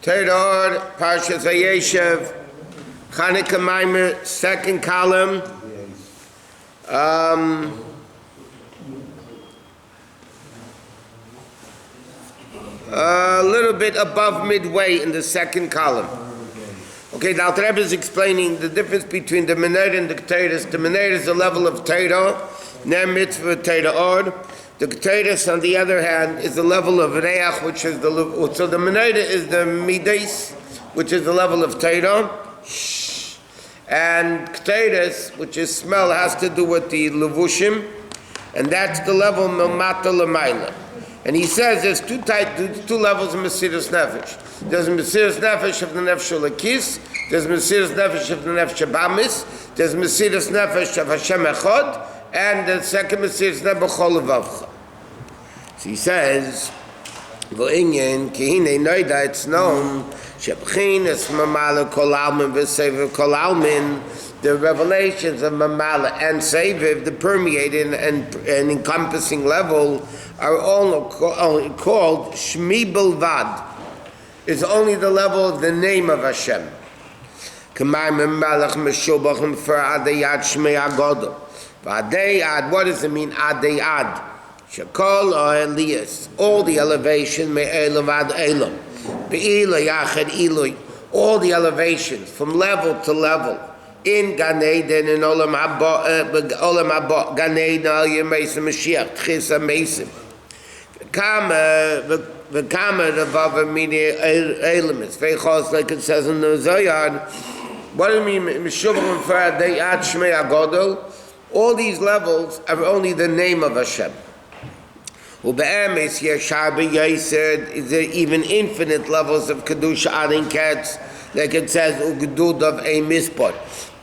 Torah, Parshas Vayeshev, Chanukah Maimer, second column. A little bit above midway in the second column. Okay, now the Rabbi is explaining the difference between the Menorah and the Chassidus. The Menorah is the level of Torah, Ner Mitzvah Torah Or. The Chassidus, on the other hand, is the level of Reach, which is the so the Menorah is the Midas, which is the level of Torah, and Chassidus, which is smell, has to do with the Levushim, and that's the level Milmata L'Mayla. And he says there's two levels of Mesiras Nefesh. There's Mesiras Nefesh of the Nefesh Lakis, there's Mesiras Nefesh of the Nefesh Bamis, there's Mesiras Nefesh of Hashem Echad, and the second Mesiras Nefesh Chol Levavcha. So he says, V'inyan kihine noida, it's known, Shebchinas Mamala Kol Almin V'Seviv Kol Almin, the revelations of Mamala and Seviv, the permeating and encompassing level, are all called Shmi Bilvad. It's only the level of the name of Hashem. What does it mean? Adayad. Shakol or Elias. All the elevation, Me'elav Elam. Be'ila Yachad Ilui. All the elevations from level to level. In Gan Eden, in Olam Haba, Gan Eden, Al Yemesim Mashiach, Chisa Mesim. The Kama above meaning elements. Veichos, like it says in the Zohar. What do you mean? Meshuvah for Adayat Shmei Agodol. All these levels are only the name of Hashem. Ube'emes Yeshar B'Yosef is there even infinite levels of Kedusha Adin Ketz, like it says Ugdud of a Mispot.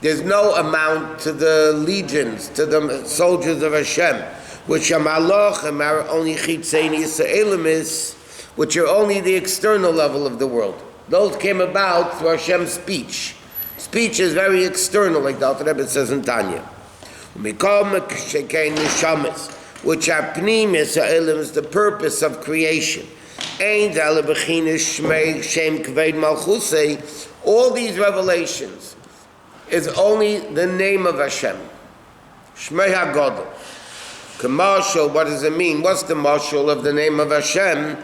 There's no amount to the legions, to the soldiers of Hashem, which are Malachim, are only Chitzeni Yisraelimis, which are only the external level of the world. Those came about through Hashem's speech. Speech is very external, like the Alter Rebbe says in Tanya. Which are Pnim Yisraelim, is the purpose of creation. All these revelations is only the name of Hashem. Shmei HaGodol. Commercial, what does it mean? What's the marshal of the name of Hashem?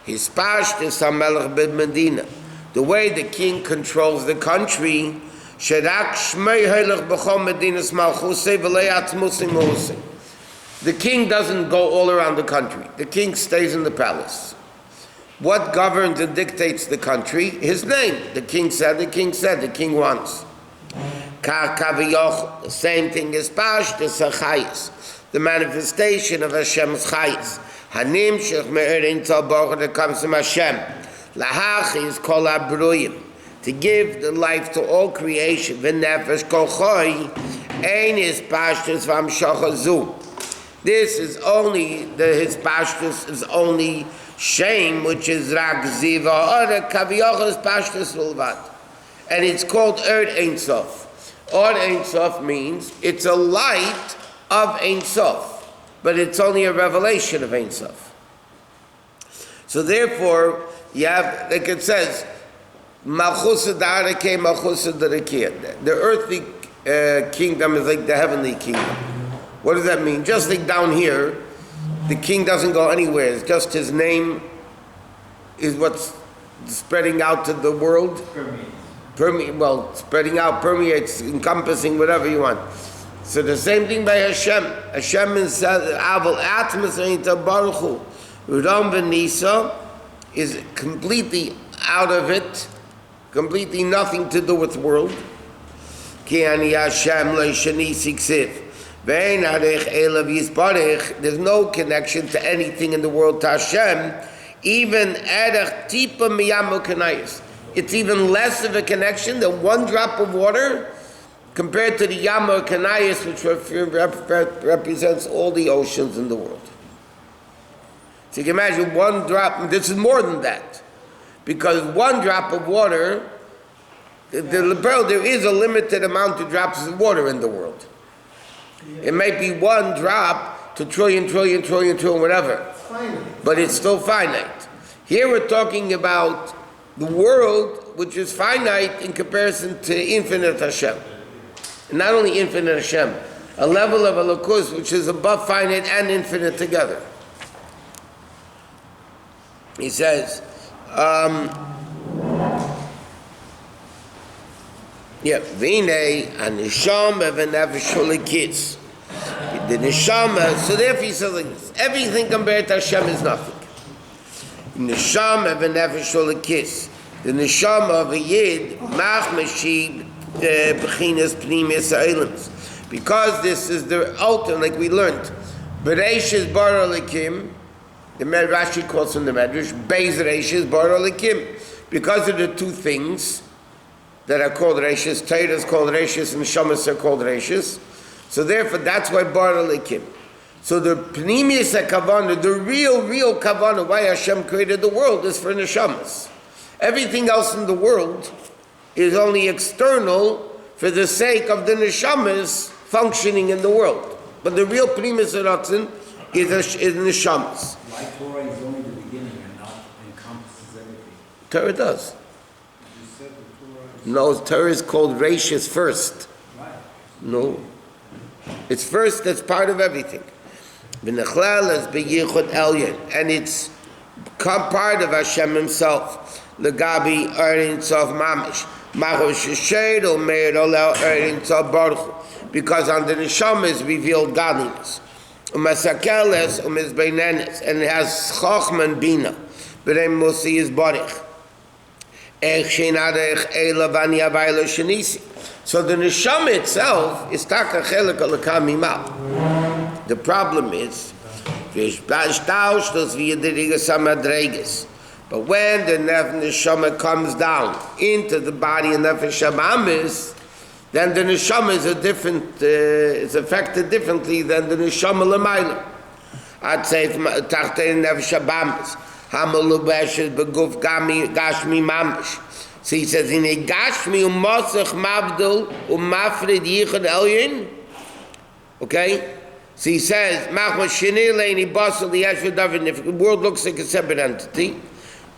His pashtus HaMelech B'Medina. The way the king controls the country. Sherak Shmei Helech B'Chol Medinas Malchusei V'lei Atzmusei Mohusei. The king doesn't go all around the country. The king stays in the palace. What governs and dictates the country? His name. The king said, the king wants. The same thing as pashtus HaChayis. The manifestation of Hashem's Chayis. Hanimshech me'erin tzal that comes from Hashem. Lahach is kol habruyim, to give the life to all creation. V'nefesh kol choy, ein is pashtus v'amshocha zu. This is only, his pashtus is only shame, which is rak ziva, or kaviyach is pashtus vulvat. And it's called Ein Sof. Ein Sof means it's a light of Ein Sof, but it's only a revelation of Ein Sof. So therefore, you have, like it says, Malchus D'Arake, Malchus D'Rakiyah. The earthly kingdom is like the heavenly kingdom. What does that mean? Just like down here, the king doesn't go anywhere. It's just his name is what's spreading out to the world. Spreading out, permeates, encompassing whatever you want. So the same thing by Hashem. Hashem is Aval Atmas Einta Baruch Hu. Ram V'Nisa is completely out of it, completely nothing to do with the world. Ki ani Hashem lo shani siksiv. Ve'ein harech elav yisbarech. There's no connection to anything in the world to Hashem. Even erech tipa miyamu kanayis. It's even less of a connection than one drop of water compared to the Yama Kanayas, which represents all the oceans in the world. So you can imagine one drop, this is more than that. Because one drop of water, there is a limited amount of drops of water in the world. It might be one drop to trillion, whatever. But it's still finite. Here we're talking about the world which is finite in comparison to infinite Hashem. And not only infinite Hashem, a level of Elokus which is above finite and infinite together. He says, V'inei haneshama v'nefesh hulikis. The neshama, so therefore he says like this, everything compared to Hashem is nothing. Neshama v'nefesh hulikis. The neshama of a yid, machmashi b'chinas pnimis ha'ilams. Because this is the ultimate, like we learned, Bereishis bara likim, the Rashi quotes from the Medrash, Beis Reishis bara likim. Because of the two things that are called Reishis, Torah is called Reishis and Shamas are called Reishis. So therefore, that's why bara likim. So the pnimis ha'kavana, the real kavana, why Hashem created the world, is for neshamas. Everything else in the world is only external for the sake of the neshamas functioning in the world. But the real pnimis ha'ratzon is neshamas. Why Torah is only the beginning and not encompasses everything? Torah does. You said the Torah is... No, Torah is called Reishis first. Right. No. It's first, that's part of everything. V'nechlal as beyichud elyon. And it's part of Hashem himself. Legabi erin tov mamish. Machosh sheshed o meir olel erin tov baruch. Because on the neshama is revealed godliness. Umasakeles umizbeinenes. And it has chochma and bina. B'nei musi is baruch. So the neshama itself is taka chelik alakam imal. The problem is, but when the neshama comes down into the body and nefesh habamis, then the neshama is a different, it's affected differently than the neshama l'mayla. I'd say tachtei nefesh habamis. Hamalubeshes beguf gashmi mamish. So he says, in a gashmi umosach mabdul umafrid yichud elyon. Okay? So he says, machmas shenir leini basel liyeshva david. If the world looks like a separate entity,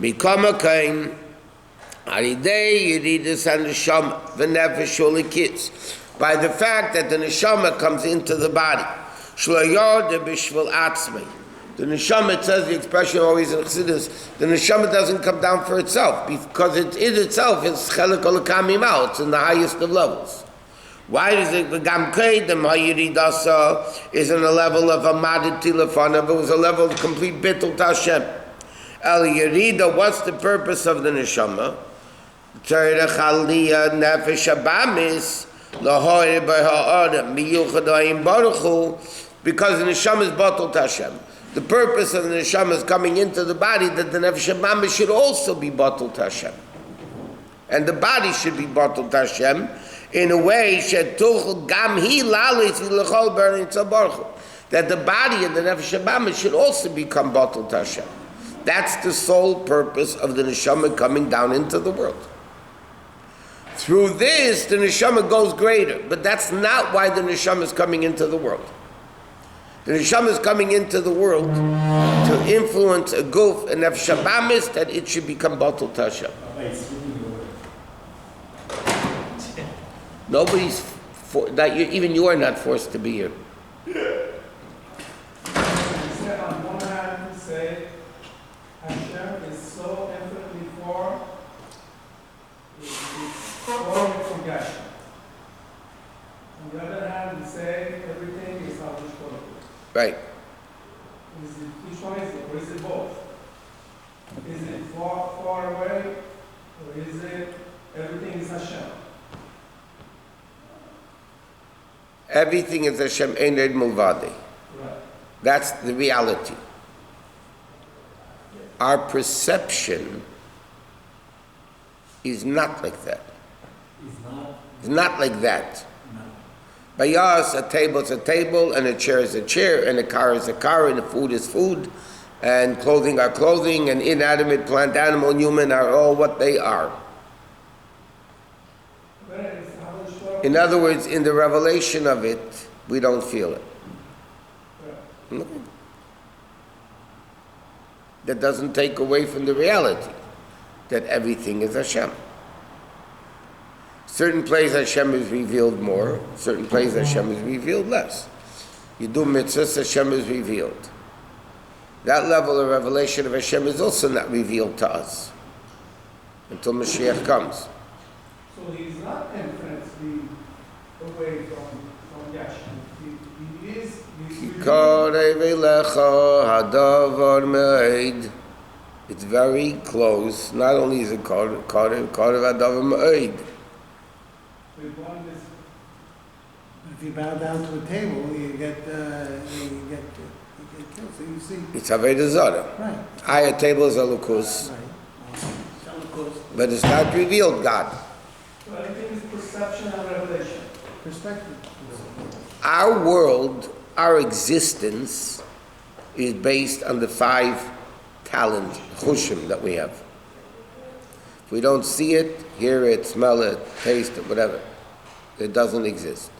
mikama kain aridei yiridus and neshama v'nefesh hulikis. By the fact that the neshama comes into the body, shlo yod b'shvil atzmei. The neshama, it says the expression always in Chassidus, the neshama doesn't come down for itself, because it in itself is chelik olakam imal, it's in the highest of levels. Why is it the gam kedem hayiridasa is in a level of amadit tilafanav, it was a level of complete bittul to Hashem. El yirida, what's the purpose of the neshama? Torah chaliyah nefesh habamis lahoy b'ha'adam miyuchad ha'im baruch hu, because the neshama is batul to Hashem. The purpose of the neshama is coming into the body that the nefesh habamis should also be batul to Hashem. And the body should be batul to Hashem in a way that the body and the nefesh habamis should also become batul to Hashem. That's the sole purpose of the neshama coming down into the world. Through this, the neshama goes greater, but that's not why the neshama is coming into the world. The neshama is coming into the world to influence a guf and nefesh habamis that it should become batul to Hashem. Nobody's even you are not forced to be here. You said on one hand, you say Hashem is so infinitely far, it's far from Hashem. On the other hand, you say everything is Hashem's. Right. Which one is it? Or is it both? Is it far away? Or is it everything is Hashem? Everything is Hashem Eined Mulvadi. Right. That's the reality. Our perception is not like that. It's not like that. By us, a table is a table, and a chair is a chair, and a car is a car, and food is food, and clothing are clothing, and inanimate, plant, animal, and human are all what they are. In other words, in the revelation of it, we don't feel it. That doesn't take away from the reality. that everything is Hashem. Certain places Hashem is revealed more, certain places Hashem is revealed less. You do mitzvahs, Hashem is revealed. That level of revelation of Hashem is also not revealed to us until Mashiach comes. So he is not infinitely away from Yahshua. He is. It's very close. Not only is it Karev Hadavar Me'od. If you bow down to a table, you get killed. So you see. It's Avodah Zarah. Right. Higher table is Elokus. Right. But it's not revealed God. So everything is perception and revelation. Perspective. Our world, our existence, is based on the 5 talent, chushim, that we have. If we don't see it, hear it, smell it, taste it, whatever, it doesn't exist.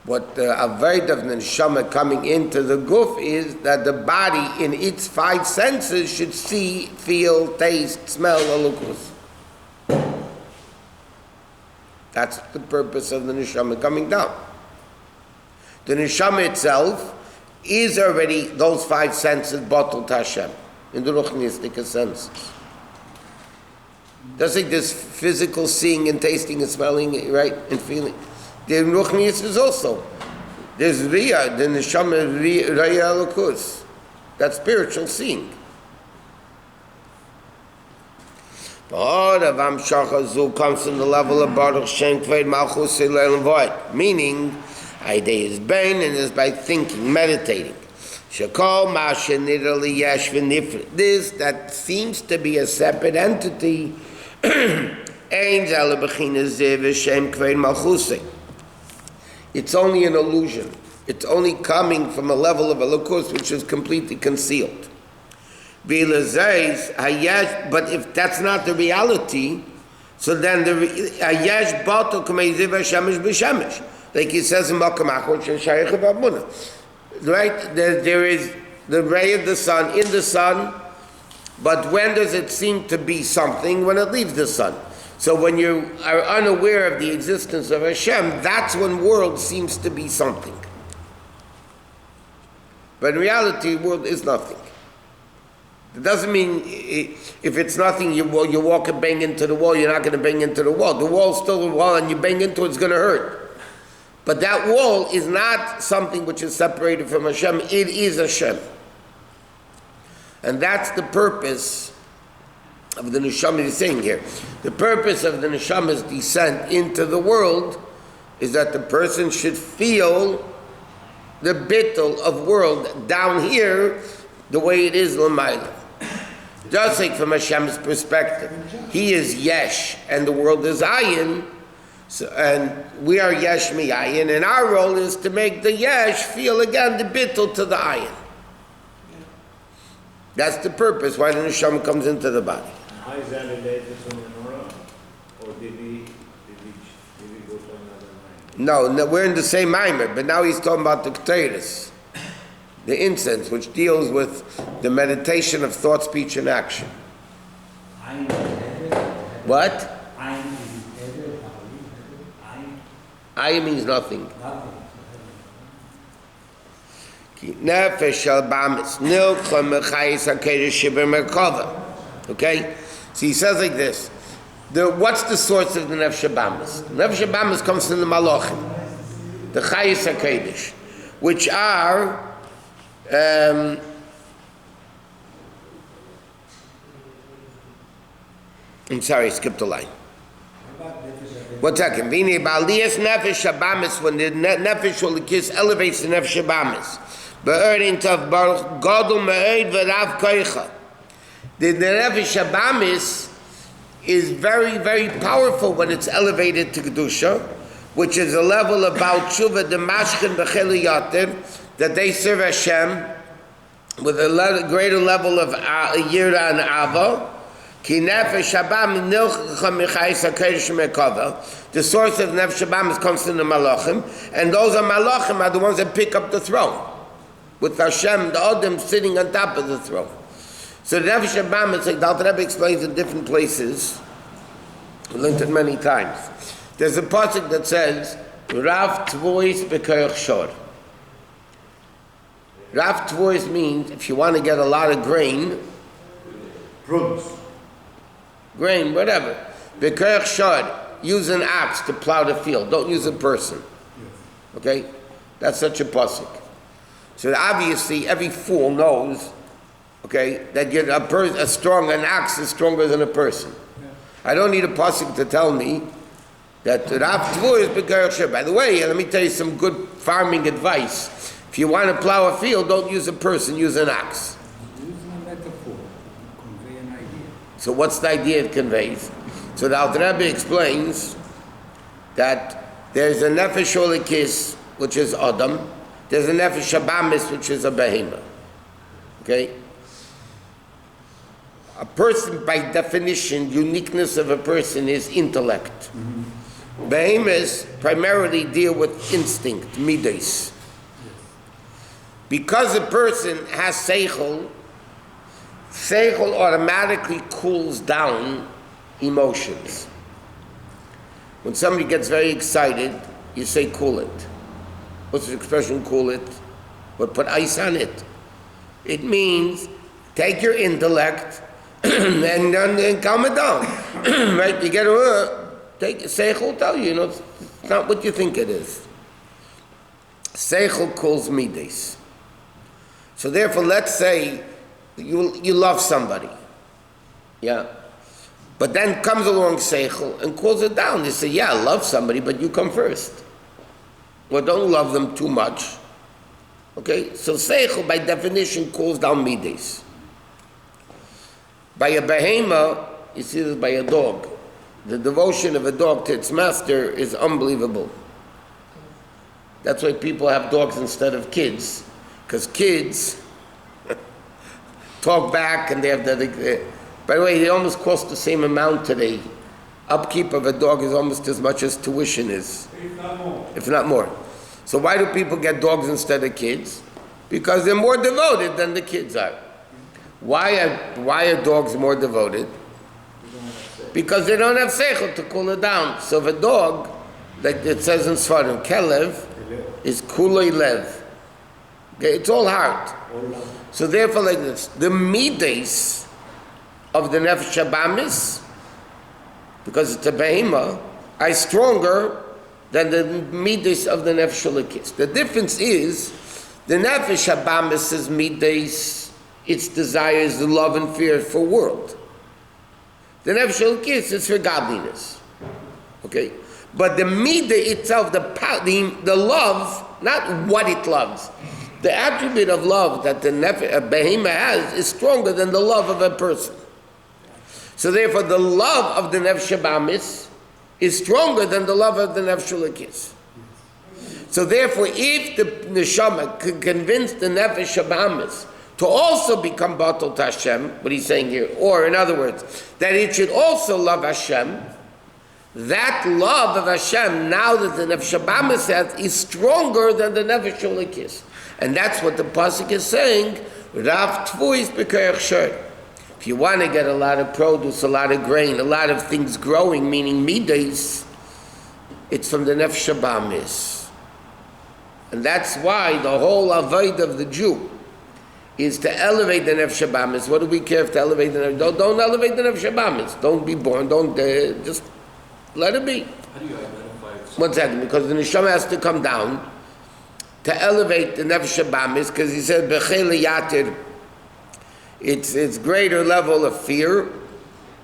What the avodah of the neshama coming into the guf is that the body in its 5 senses should see, feel, taste, smell, elukus. That's the purpose of the neshama coming down. The neshama itself is already those 5 senses bottled to Hashem in the ruchnistic senses. Just like this physical seeing and tasting and smelling, right, and feeling. The ruchnius is also. There's riyah, the neshama riyah elukus. That's spiritual seeing. The Amshacha comes from the level of Baruch Shem Kved Malchus Leil Void, meaning idea is bain and is by thinking, meditating. Shekol Masha Nidali Yesh V'Nifrit. This that seems to be a separate entity. Ein Zeh B'China Zeh V'Shem Kved Malchus. It's only an illusion. It's only coming from a level of Elokus which is completely concealed. But if that's not the reality, so then the Hayesh Batel K'meiziv Hashemesh B'Shemesh, like he says in Makamach, which is Shaykh of Abuna, right? There is the ray of the sun in the sun, but when does it seem to be something? When it leaves the sun. So when you are unaware of the existence of Hashem, that's when world seems to be something. But in reality, world is nothing. It doesn't mean if it's nothing, you walk and bang into the wall, you're not going to bang into the wall. The wall's still a wall, and you bang into it, it's going to hurt. But that wall is not something which is separated from Hashem. It is Hashem. And that's the purpose of the neshama is saying here. The purpose of the neshama's descent into the world is that the person should feel the bittul of world down here the way it is l'mayla. Just like from Hashem's perspective, He is Yesh and the world is Ayin, so, and we are Yesh mi'ayin, and our role is to make the Yesh feel again the bittul to the Ayin. That's the purpose why the neshama comes into the body. How is that related to Menorah? Or did he go to another line? No, we're in the same mimer, but now he's talking about the Ketores, the incense, which deals with the meditation of thought, speech, and action. What? Ayin means nothing. Okay? So he says like this. What's the source of the Nefesh Habamis? Nefesh Habamis comes from the Malachim, the Chayis HaKodesh, which are I'm sorry, I skipped a line. 1 second. Vini Ba'aliyas Nefesh Habamis, when the Nefesh Holikis elevates the Nefesh Habamis. Be'erin Tav Baruch Gadol Me'ed V'Rav Koicha. The Nefesh Habamis is very, very powerful when it's elevated to Kedusha, which is a level about Tshuva the Mashkin B'Cheli Yatir, that they serve Hashem with a greater level of Yira and Ava. Ki Nefesh Habam Nilcha Michayis HaKodesh Mekava. The source of Nefesh Habam comes from the Malachim, and those are Malachim are the ones that pick up the throne, with Hashem, the Adam, sitting on top of the throne. So the Nefesh Abamis, like the Alter Rebbe explains in different places, we learned it many times. There's a pasuk that says, Rav Tvois B'Koyach Shor. Rav Tvois means if you want to get a lot of grain, whatever, B'Koyach Shor, use an axe to plow the field. Don't use a person. Okay? That's such a pasuk. So obviously every fool knows, okay, that you're an axe is stronger than a person. I don't need a pasuk to tell me that Rav Tvur is B'Koyach Shor. By the way, let me tell you some good farming advice. If you want to plow a field, don't use a person, use an ox. Use a metaphor to convey an idea. So what's the idea it conveys? So the Alter Rebbe explains that there's a Nefesh Olikis, which is Adam. There's a Nefesh Abamis, which is a Behema. Okay? A person, by definition, uniqueness of a person is intellect. Behemoths primarily deal with instinct, midas. Because a person has seichel automatically cools down emotions. When somebody gets very excited, you say cool it. What's the expression cool it? But put ice on it. It means take your intellect and calm it down. Right? You get take seichel, tell you, it's not what you think it is. Seichel cools midas. So therefore, let's say you love somebody, yeah, but then comes along seichel and cools it down. You say, yeah, I love somebody, but you come first. Well, don't love them too much. Okay, so seichel by definition cools down midas. By a behema, you see this by a dog. The devotion of a dog to its master is unbelievable. That's why people have dogs instead of kids. Because kids talk back and they have by the way, they almost cost the same amount today. Upkeep of a dog is almost as much as tuition is. If not more. So why do people get dogs instead of kids? Because they're more devoted than the kids are. Why are dogs more devoted? Because they don't have seichel to cool it down. So if a dog, like it says in Sfarim, Kelev, is kuloi lev. Okay, it's all heart. So therefore, like this, the midas of the Nefesh Abamis, because it's a behema, are stronger than the midas of the Nefesh Olikis. The difference is, the Nefesh Abamis' midas, its desires, the love and fear for world. The Nefesh Olikis is for godliness. Okay? But the midah itself, the love, not what it loves, the attribute of love that the behema has is stronger than the love of a person. So therefore, the love of the Nefesh Abamis is stronger than the love of the Nefesh Olikis. So therefore, if the neshama could convince the Nefesh Abamis to also become batal to Hashem, what he's saying here, or in other words, that it should also love Hashem, that love of Hashem, now that the Nefesh Abamis has, is stronger than the Nefesh Olikis. And that's what the pasuk is saying, Rav Tvois B'Koyach Shor. If you want to get a lot of produce, a lot of grain, a lot of things growing, meaning midas, it's from the Nefesh Abamis. And that's why the whole avoid of the Jew is to elevate the Nefesh Abamis. What do we care if to elevate the Nefesh? Don't elevate the Nefesh Abamis. Don't be born. Don't just let it be. How do you identify it? 1 second, because the neshama has to come down to elevate the Nefesh Abamis, because he said Bechele Yatir, it's greater level of fear,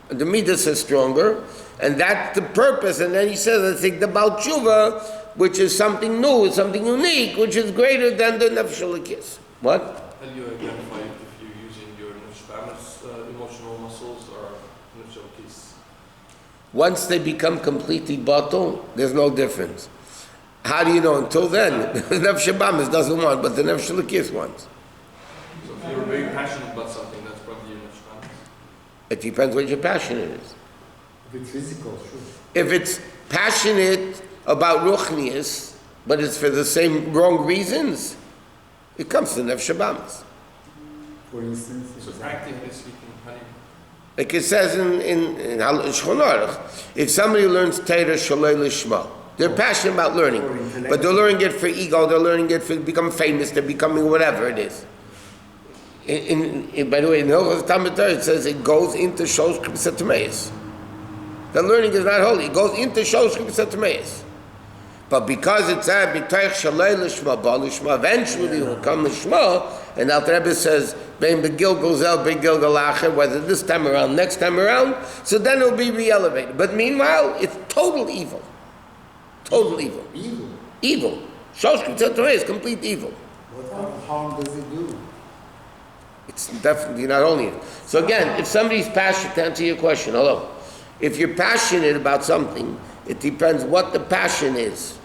the midas is stronger, and that's the purpose. And then he says, I think the Baal Tshuva, which is something new, something unique, which is greater than the Nefesh Olikis. What? How do you identify it if you're using your Nefesh Abamis emotional muscles or Nefesh Olikis? Once they become completely batal, there's no difference. How do you know? Until then, the Nefesh Abamis doesn't want, but the Nefesh Olikis wants. So if you're very passionate about something, that's probably your Nefesh Abamis. It depends what your passion is. If it's physical, sure. If it's passionate about ruchnius, but it's for the same wrong reasons, it comes to Nefesh Abamis. For instance. So practically speaking, how do you... Like it says in Shulchan Aruch, if somebody learns Torah Shalei Lishma, they're passionate about learning, but they're learning it for ego, they're learning it for become famous, they're becoming whatever it is. By the way, in Hilchos Talmud Torah it says it goes into Shosh Kibsat Tameis. The learning is not holy, it goes into Shosh Kibsat Tameis. But because it's B'Toich Shalei Lishma, Ba Lishma, eventually it will come Lishma, and Alter Rebbe says, Bein Begil Gozel, Begil Galacher, whether this time around, next time around, so then it will be re-elevated. But meanwhile, it's total evil. Total evil. Evil. Shosh Kibsat Tameis is complete evil. What kind of harm does it do? It's definitely not only. So again, if somebody's passionate, to answer your question, hello, if you're passionate about something, it depends what the passion is.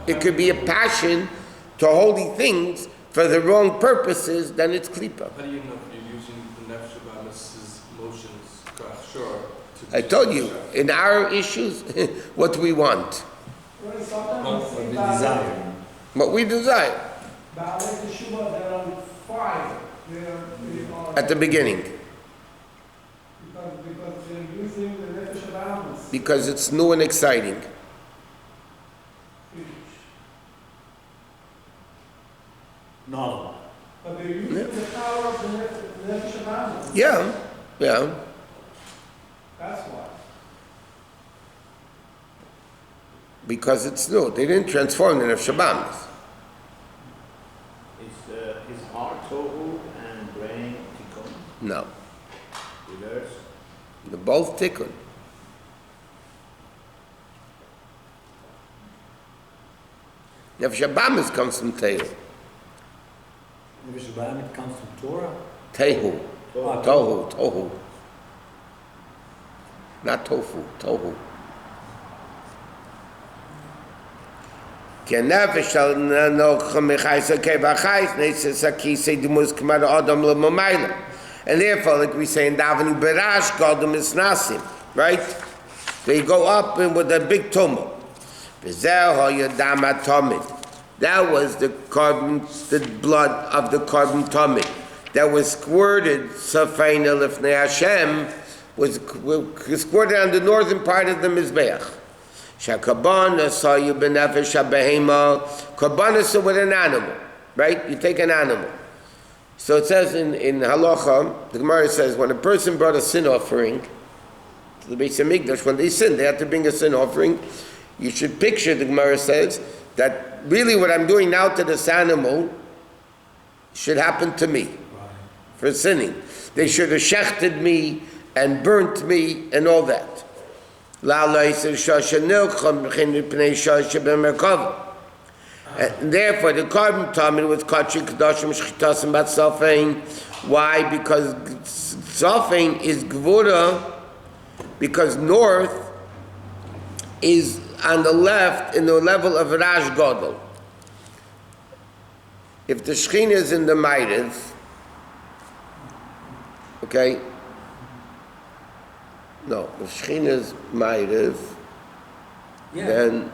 It could be a passion to holy things for the wrong purposes, then it's klipa. How do you know if you're using the Nefesh Habamis' motions, sure? I told you, in our issues, what we want, Sometimes What we we say Desire. what we desire Baalei Teshuvah, they're on fire. They are at the beginning, because they're using the Nefesh Habamis. because it's new and exciting. No. But they're using the power of the Nefesh Habamis. Yeah, yeah. That's why. Because it's new. They didn't transform the Nefesh Habamis. Is heart tohu and brain tikkun? No. Reverse? They're both tikkun. Nefesh Habamis comes from Tehu. Nefesh Habamis comes from Torah. Tehu. Ah, Tohu. Not tofu, tohu. And therefore, like we say in davening, Berash Godum is Nasim, right? They go up and with a big tumult. That was the carbon, the blood of the carbon tummy that was squirted, Safeina Lifnei Hashem, was squirted on the northern part of the Mizbeach. Shakabana saw you benefesh habehema. Kabana saw with an animal, right? You take an animal. So it says in Halacha, the Gemara says, when a person brought a sin offering to the Beis Hamikdash, when they sinned, they had to bring a sin offering. You should picture, the Gemara says, that really what I'm doing now to this animal should happen to me for sinning. They should have shechted me and burnt me and all that. And therefore, the carbon tummy was kachik kadashim shchitasim bat safein. Why? Because safein is gvura. Because north is on the left in the level of Rash Godel. If the Shechina is in the Ma'ariv, okay. No, if Shechina is Ma'ariv, then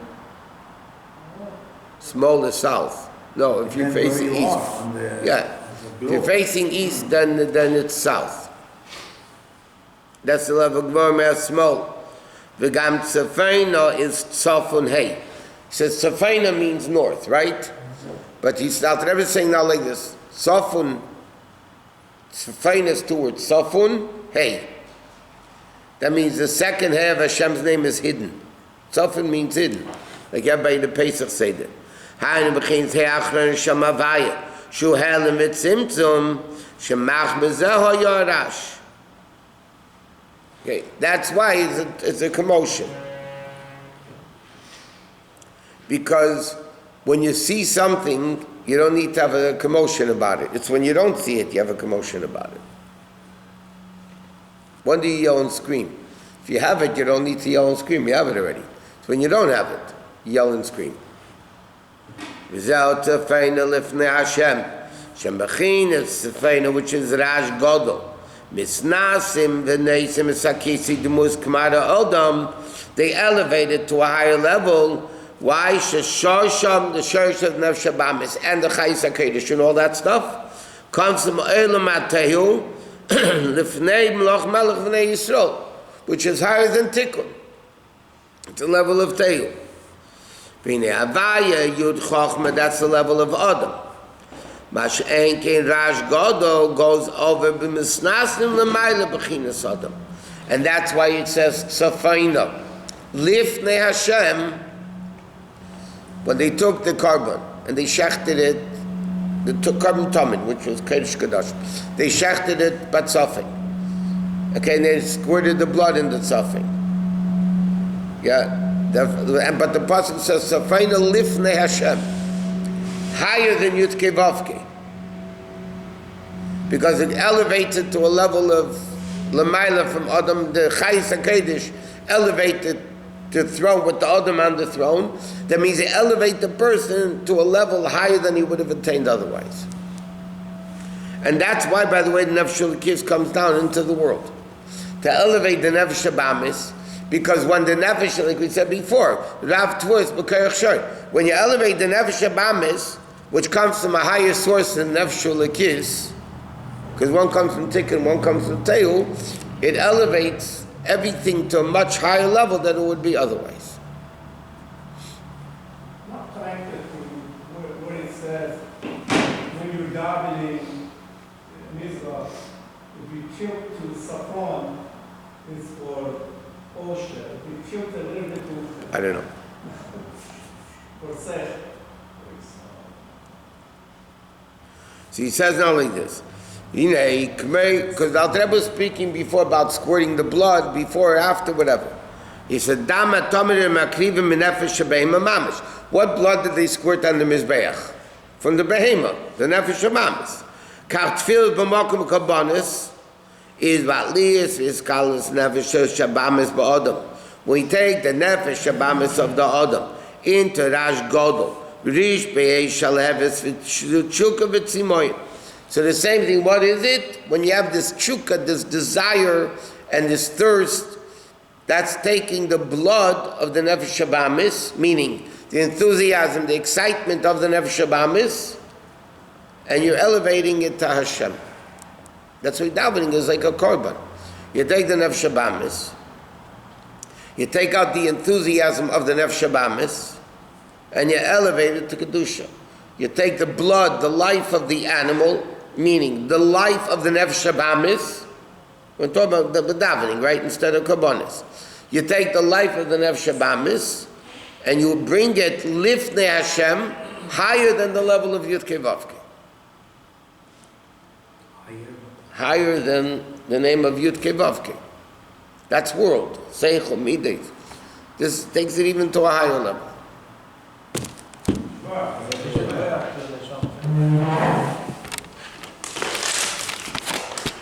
small is south. No, if you're facing east, if you're facing east, then it's south. That's the level of Gvormeh small. V'gam Tzafeina is Tzafun Hey. He says Tzafeina means north, right? But he's not ever saying now like this. Tzafun, Tzafeina is two words. Tzafun Hey. That means the second half of Hashem's name is hidden. Tzafun means hidden. Like everybody in the Pesach say that. Ha'inu b'chins he'achron shamavaya. Shu he'elim v'tzimtzum shemach b'zeho yorash. Okay, that's why it's a commotion. Because when you see something, you don't need to have a commotion about it. It's when you don't see it, you have a commotion about it. When do you yell and scream? If you have it, you don't need to yell and scream. You have it already. It's when you don't have it, you yell and scream. Which is Rash Godel. Misnasim v'neisim esakisi demus kamara odom. They elevated to a higher level. Why? Sheshorsham, the shorish of Nefesh Habamis and the Chayis HaKodesh and all that stuff. comes from Olam HaTehu, Lifnei Melech Melech V'nei Yisrael, which is higher than Tikkun. It's a level of Tehu. B'nei Havaya, Yud Chochma, that's the level of Adam. Mash Enkein Rash Godo goes over b'misnasnim l'mayla b'chinas Adam. And that's why it says Tzafayna. Lifnei Hashem, when they took the carbon and they shechted it, they took carbon tamin, which was Kodesh Kadosh. They shechted it batzafin. Okay, and they squirted the blood in the tzafin. Yeah, but the pasuk says Tzafayna Lifnei Hashem, higher than Yud Kei Vav Kei, because it elevates it to a level of Lamaila from Adam, the Chayis HaKadosh elevated the throne with the Adam on the throne. That means they elevate the person to a level higher than he would have attained otherwise. And that's why, by the way, the Nefesh Elokis comes down into the world. To elevate the Nefesh Habamis, because when the Nefesh, like we said before, Rav Tvuos B'Koyach Shor, when you elevate the Nefesh Habamis, which comes from a higher source than Nefesh Elokis, because one comes from Tikkun, one comes from Tehu, it elevates everything to a much higher level than it would be otherwise. Not connected to what it says when you're davening Mizrah, if you tilt to Saffron, it's for Osher. If you tilt a little bit to I don't know. for Sech. So he says not only this, because Al Rebbe was speaking before about squirting the blood, before or after, whatever. He said, what blood did they squirt on the Mizbeach? From the Behema, the Nefesh Hamamis. Kartfil b'mokum kabanis is Vatlias, is Kalas Nefesh Shabamis ba'Adam. We take the Nefesh Shabamis of the Adam into Rash Godel. Rish Be'ez Shaleves V'Tshuka V'Tzimoyim. So the same thing, what is it? When you have this chukka, this desire and this thirst, that's taking the blood of the Nefesh Habamis, meaning the enthusiasm, the excitement of the Nefesh Habamis, and you're elevating it to Hashem. That's why davening is like a korban. You take the Nefesh Habamis, you take out the enthusiasm of the Nefesh Habamis, and you elevate it to Kedusha. You take the blood, the life of the animal, meaning the life of the Nefesh Habamis. We're talking about the davening, right? Instead of Kabbanis. You take the life of the Nefesh Habamis and you bring it Lifnei Hashem, higher than the level of Yud Kei Vav Kei. Higher than the name of Yud Kei Vav Kei. That's world. Seichel, Midas. This takes it even to a higher level.